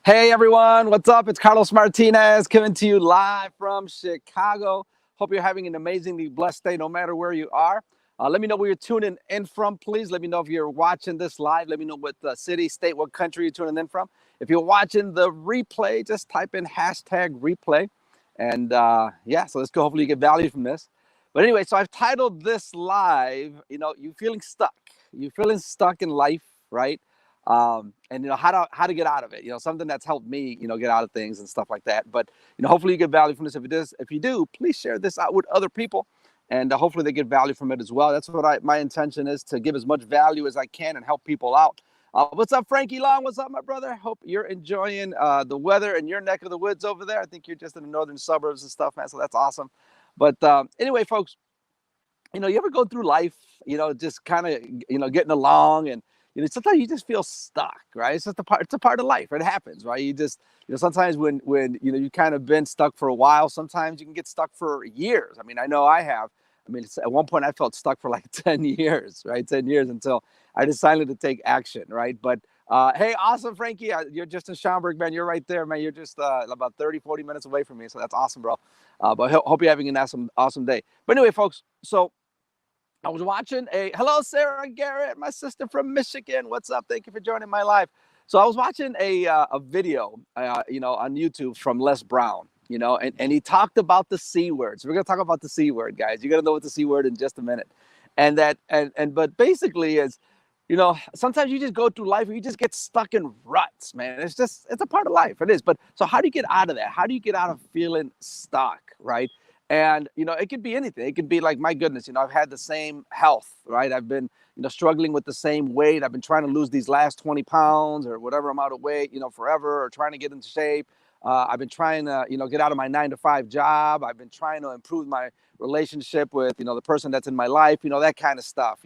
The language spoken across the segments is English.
Hey everyone, what's up? It's Carlos Martinez coming to you live from Chicago. Hope you're having an amazingly blessed day no matter where you are. Let me know where you're tuning in from, please. Let me know if you're watching this live. Let me know what city, state, what country you're tuning in from. If you're watching the replay, just type in hashtag replay. And yeah, so let's go. Hopefully you get value from this. But anyway, so I've titled this live, you feeling stuck. You feeling stuck in life, right? And how to get out of it, something that's helped me, get out of things and stuff like that. But hopefully you get value from this. If you do, please share this out with other people, and hopefully they get value from it as well. That's what my intention is, to give as much value as I can and help people out. What's up, Frankie Long? What's up, my brother? Hope you're enjoying the weather in your neck of the woods over there. I think you're just in the northern suburbs and stuff, man, so that's awesome. But anyway, folks, you ever go through life, just kind of, getting along, and sometimes you just feel stuck, right? It's just it's a part of life. It happens, right? You just, sometimes when you kind of been stuck for a while, sometimes you can get stuck for years. I mean, I know I have. I mean, at one point I felt stuck for like 10 years, right? 10 years until I decided to take action, right? But hey, awesome, Frankie. You're just in Schaumburg, man. You're right there, man. You're just about 30-40 minutes away from me. So that's awesome, bro. But hope you're having an awesome day. But anyway, folks, so I was watching hello, Sarah Garrett, my sister from Michigan. What's up? Thank you for joining my live. So I was watching a video, on YouTube from Les Brown, and he talked about the C word. So we're going to talk about the C word, guys. You're going to know what the C word in just a minute. But basically is, sometimes you just go through life and you just get stuck in ruts, man. It's a part of life. It is. But so how do you get out of that? How do you get out of feeling stuck, right? And, it could be anything. It could be like, my goodness, I've had the same health, right? I've been, struggling with the same weight. I've been trying to lose these last 20 pounds or whatever amount of weight, forever, or trying to get into shape. I've been trying to, get out of my 9-to-5 job. I've been trying to improve my relationship with, the person that's in my life, that kind of stuff,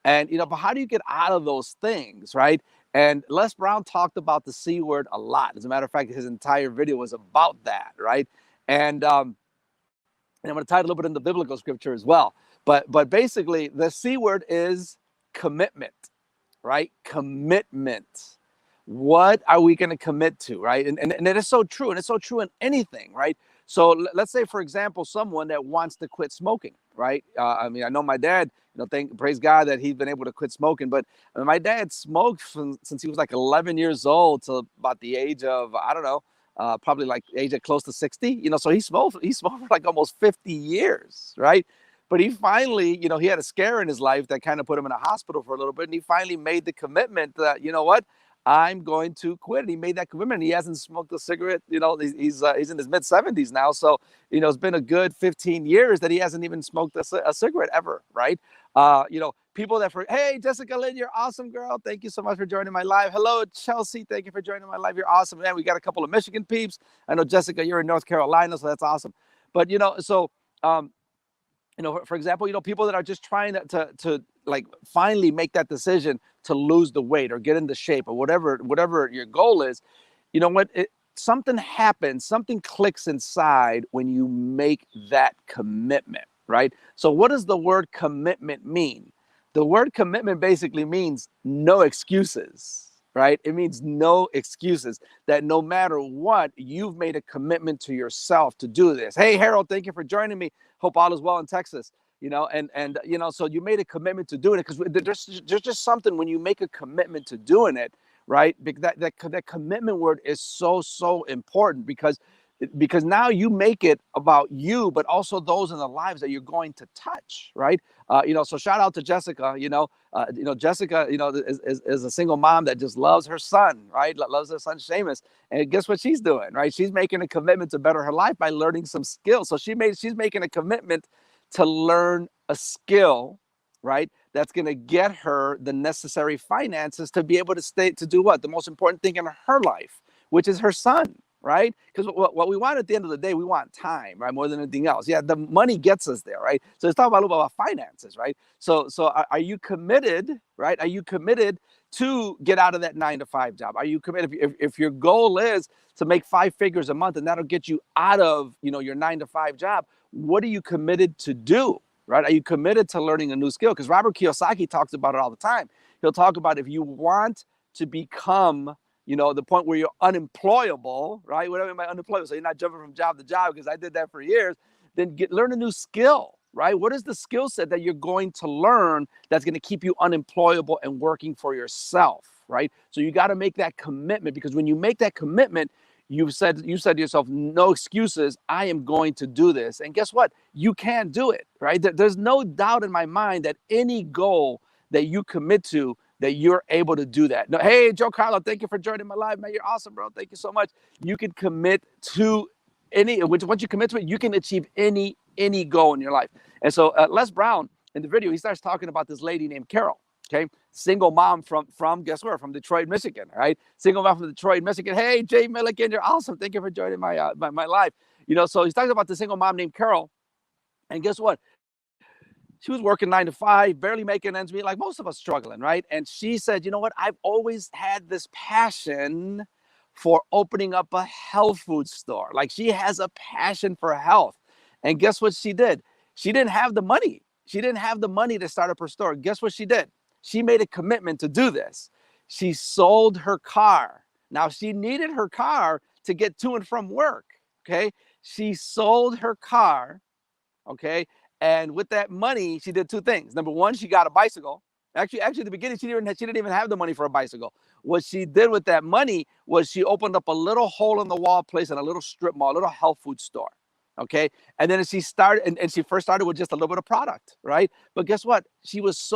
And, but how do you get out of those things, right? And Les Brown talked about the C word a lot. As a matter of fact, his entire video was about that, right? And I'm going to tie it a little bit into biblical scripture as well. But basically, the C word is commitment, right? Commitment. What are we going to commit to, right? And it is so true. And it's so true in anything, right? So let's say, for example, someone that wants to quit smoking, right? I mean, I know my dad, praise God that he's been able to quit smoking. But my dad smoked since he was like 11 years old to about the age of, I don't know, probably like age at close to 60, so he smoked for like almost 50 years, right? But he finally, he had a scare in his life that kind of put him in a hospital for a little bit. And he finally made the commitment that, what, I'm going to quit. And he made that commitment. He hasn't smoked a cigarette, he's in his mid-70s now. So, it's been a good 15 years that he hasn't even smoked a cigarette ever, right? People hey, Jessica Lynn, you're awesome, girl. Thank you so much for joining my live. Hello, Chelsea. Thank you for joining my live. You're awesome, man. We got a couple of Michigan peeps. I know, Jessica, you're in North Carolina, so that's awesome. But, for example, people that are just trying to like finally make that decision to lose the weight or get into shape or whatever your goal is, something happens, something clicks inside when you make that commitment, right? So what does the word commitment mean? The word commitment basically means no excuses, right? It means no excuses, that no matter what, you've made a commitment to yourself to do this. Hey, Harold, thank you for joining me. Hope all is well in Texas. So you made a commitment to doing it, because there's just something when you make a commitment to doing it, right? That commitment word is so important, because now you make it about you, but also those in the lives that you're going to touch, right? So shout out to Jessica. Jessica, is a single mom that just loves her son, right? Loves her son Seamus, and guess what she's doing, right? She's making a commitment to better her life by learning some skills. So she's making a commitment to learn a skill, right? That's going to get her the necessary finances to be able to do what? The most important thing in her life, which is her son, right? Because what we want at the end of the day, we want time, right? More than anything else. Yeah, the money gets us there, right? So let's talk about a little bit about finances, right? So are you committed, right? Are you committed to get out of that 9-to-5 job? Are you committed? If your goal is to make 5 figures a month and that'll get you out of, your 9-to-5 job, what are you committed to do, right? Are you committed to learning a new skill? Because Robert Kiyosaki talks about it all the time. He'll talk about, if you want to become the point where you're unemployable, right? Whatever you mean by unemployable, so you're not jumping from job to job, because I did that for years. Then learn a new skill, right? What is the skill set that you're going to learn that's going to keep you unemployable and working for yourself, right? So you got to make that commitment, because when you make that commitment, you said to yourself, no excuses. I am going to do this. And guess what? You can do it, right? There's no doubt in my mind that any goal that you commit to, that you're able to do that. No, hey, Joe Carlo, thank you for joining my live, man. You're awesome, bro. Thank you so much. You can commit to once you commit to it, you can achieve any goal in your life. And so Les Brown, in the video, he starts talking about this lady named Carol, okay? Single mom from guess where? From Detroit, Michigan, right? Single mom from Detroit, Michigan. Hey, Jay Milliken, you're awesome. Thank you for joining my live. So he's talking about the single mom named Carol. And guess what? She was working 9 to 5, barely making ends meet, like most of us struggling, right? And she said, you know what? I've always had this passion for opening up a health food store. Like, she has a passion for health. And guess what she did? She didn't have the money. She didn't have the money to start up her store. Guess what she did? She made a commitment to do this. She sold her car. Now, she needed her car to get to and from work, okay? She sold her car, okay? And with that money, she did two things. Number one, she got a bicycle. Actually, at the beginning, she didn't even have the money for a bicycle. What she did with that money was she opened up a little hole in the wall place in a little strip mall, a little health food store. Okay. And then she started, and she first started with just a little bit of product, right? But guess what? She was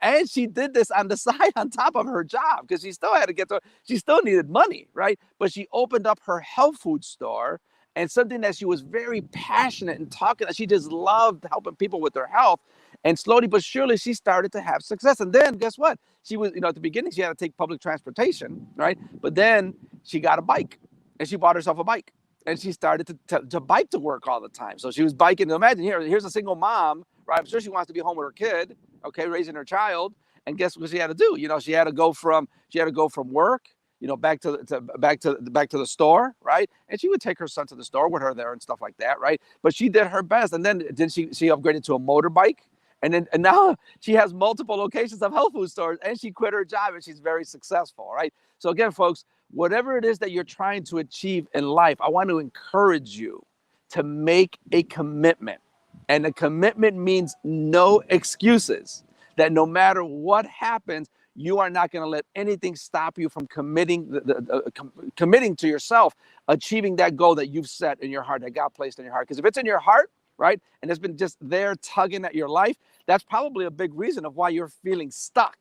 and she did this on the side on top of her job, because she still had to she still needed money, right? But she opened up her health food store, and something that she was very passionate and talking, she just loved helping people with their health. And slowly but surely, she started to have success. And then guess what? She was, at the beginning, she had to take public transportation, right? But then she got a bike, and she bought herself a bike. And she started to bike to work all the time. So she was biking. Imagine here's a single mom, right? I'm sure she wants to be home with her kid, okay, raising her child. And guess what she had to do? She had to go from work, back to the store, right? And she would take her son to the store with her there and stuff like that, right? But she did her best. And then she upgraded to a motorbike. And now she has multiple locations of health food stores, and she quit her job, and she's very successful, right? So again, folks, whatever it is that you're trying to achieve in life, I want to encourage you to make a commitment. And a commitment means no excuses, that no matter what happens, you are not going to let anything stop you from committing to yourself, achieving that goal that you've set in your heart, that God placed in your heart. Because if it's in your heart, right, and it's been just there tugging at your life, that's probably a big reason of why you're feeling stuck.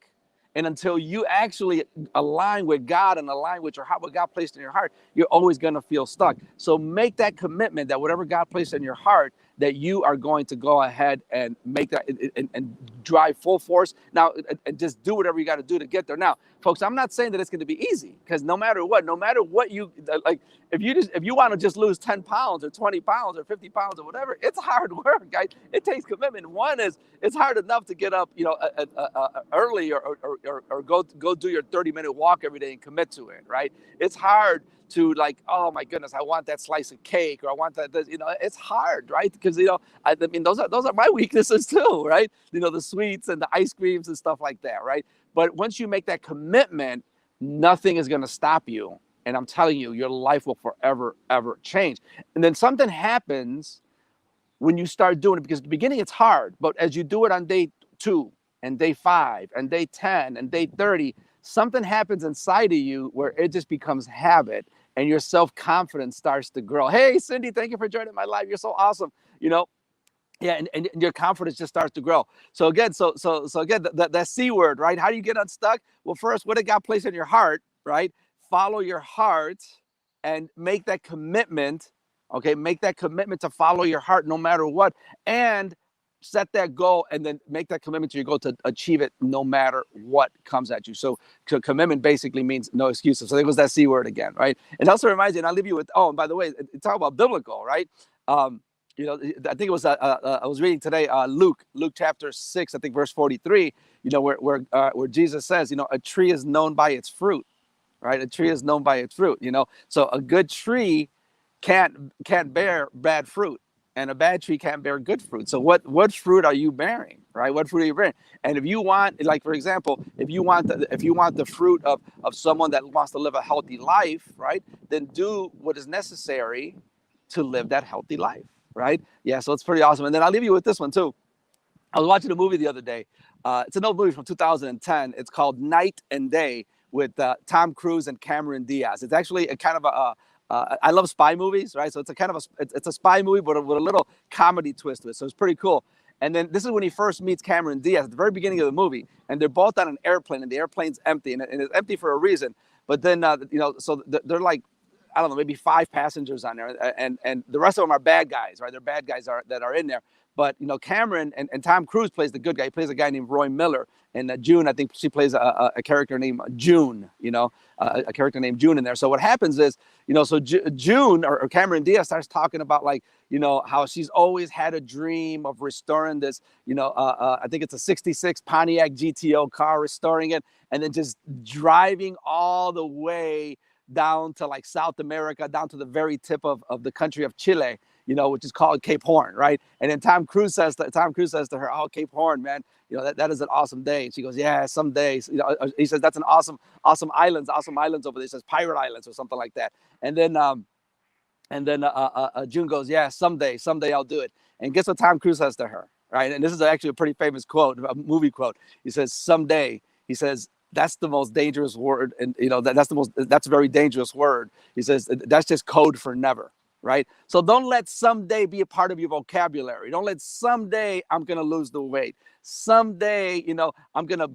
And until you actually align with God and align with your heart, what God placed in your heart, you're always going to feel stuck. So make that commitment that whatever God placed in your heart, that you are going to go ahead and make that and drive full force. Now, and just do whatever you got to do to get there. Now, folks, I'm not saying that it's going to be easy, because no matter what you like, if you want to just lose 10 pounds or 20 pounds or 50 pounds or whatever, it's hard work, guys. It takes commitment. One is, it's hard enough to get up, early or go do your 30-minute walk every day and commit to it, right? It's hard to, like, oh my goodness, I want that slice of cake, or I want that, it's hard, right? Because, I mean, those are my weaknesses too, right? The sweets and the ice creams and stuff like that, right? But once you make that commitment, nothing is going to stop you. And I'm telling you, your life will forever, ever change. And then something happens when you start doing it, because at the beginning it's hard, but as you do it on day 2 and day 5 and day 10 and day 30, something happens inside of you where it just becomes habit, and your self-confidence starts to grow. Hey, Cindy, thank you for joining my live. You're so awesome. Yeah, and your confidence just starts to grow. So again, that C word, right? How do you get unstuck? Well, first, what did God place in your heart, right? Follow your heart and make that commitment. Okay, make that commitment to follow your heart no matter what, and set that goal, and then make that commitment to your goal to achieve it no matter what comes at you. So commitment basically means no excuses. So there goes that C word again, right? And also reminds you, and I'll leave you with, and by the way, talk about biblical, right? I think it was, I was reading today, Luke chapter 6, I think verse 43, where Jesus says, a tree is known by its fruit, right? A tree is known by its fruit, So a good tree can't bear bad fruit. and a bad tree can't bear good fruit. So what fruit are you bearing, right? What fruit are you bearing? And if you want, like for example, if you want the fruit of someone that wants to live a healthy life, right? Then do what is necessary to live that healthy life, right? Yeah, so it's pretty awesome. And then I'll leave you with this one too. I was watching a movie the other day. It's an old movie from 2010. It's called Night and Day with Tom Cruise and Cameron Diaz. It's actually a kind of I love spy movies, right? So it's a kind of it's a spy movie, but with a little comedy twist to it. So it's pretty cool. And then this is when he first meets Cameron Diaz at the very beginning of the movie, and they're both on an airplane, and the airplane's empty, and it's empty for a reason. But then so they're like, I don't know, maybe 5 passengers on there, and the rest of them are bad guys, right? They're bad guys that are in there. But Cameron and Tom Cruise plays the good guy. He plays a guy named Roy Miller, and June, I think she plays a character named June. A character named June in there. So what happens is, so June or Cameron Diaz starts talking about like, how she's always had a dream of restoring this. I think it's a '66 Pontiac GTO car, restoring it, and then just driving all the way down to like South America, down to the very tip of the country of Chile, which is called Cape Horn, right? And then Tom Cruise says to her, "Oh, Cape Horn, man, that is an awesome day." And she goes, "Yeah, someday." He says, "That's an awesome islands over there." He says, "Pirate Islands" or something like that. And then June goes, "Yeah, someday I'll do it." And guess what Tom Cruise says to her, right? And this is actually a pretty famous quote, a movie quote. He says, "Someday," he says, "that's the most dangerous word," and that's a very dangerous word. He says that's just code for never, right? So don't let someday be a part of your vocabulary. Don't let someday I'm gonna lose the weight. Someday, I'm gonna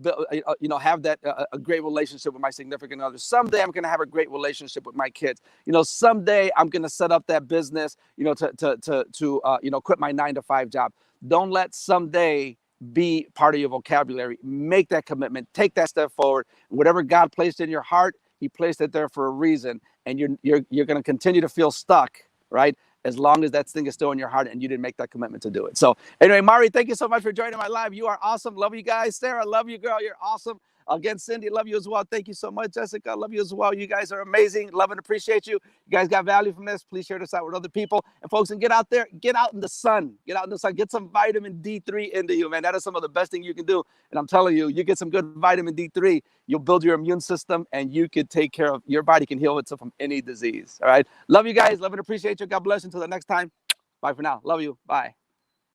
have that a great relationship with my significant other. Someday I'm gonna have a great relationship with my kids. Someday I'm gonna set up that business. To quit my 9-to-5 job. Don't let someday be part of your vocabulary. Make that commitment. Take that step forward. Whatever God placed in your heart, He placed it there for a reason. And you're going to continue to feel stuck, right? As long as that thing is still in your heart and you didn't make that commitment to do it. So anyway, Mari, thank you so much for joining my live. You are awesome. Love you guys. Sarah, love you, girl. You're awesome. Again, Cindy, love you as well. Thank you so much. Jessica, love you as well. You guys are amazing. Love and appreciate you. You guys got value from this. Please share this out with other people. And folks, and get out there, get out in the sun. Get out in the sun. Get some vitamin D3 into you, man. That is some of the best thing you can do. And I'm telling you, you get some good vitamin D3, you'll build your immune system, and you can take care of, your body can heal itself from any disease. All right. Love you guys. Love and appreciate you. God bless you. Until the next time. Bye for now. Love you. Bye.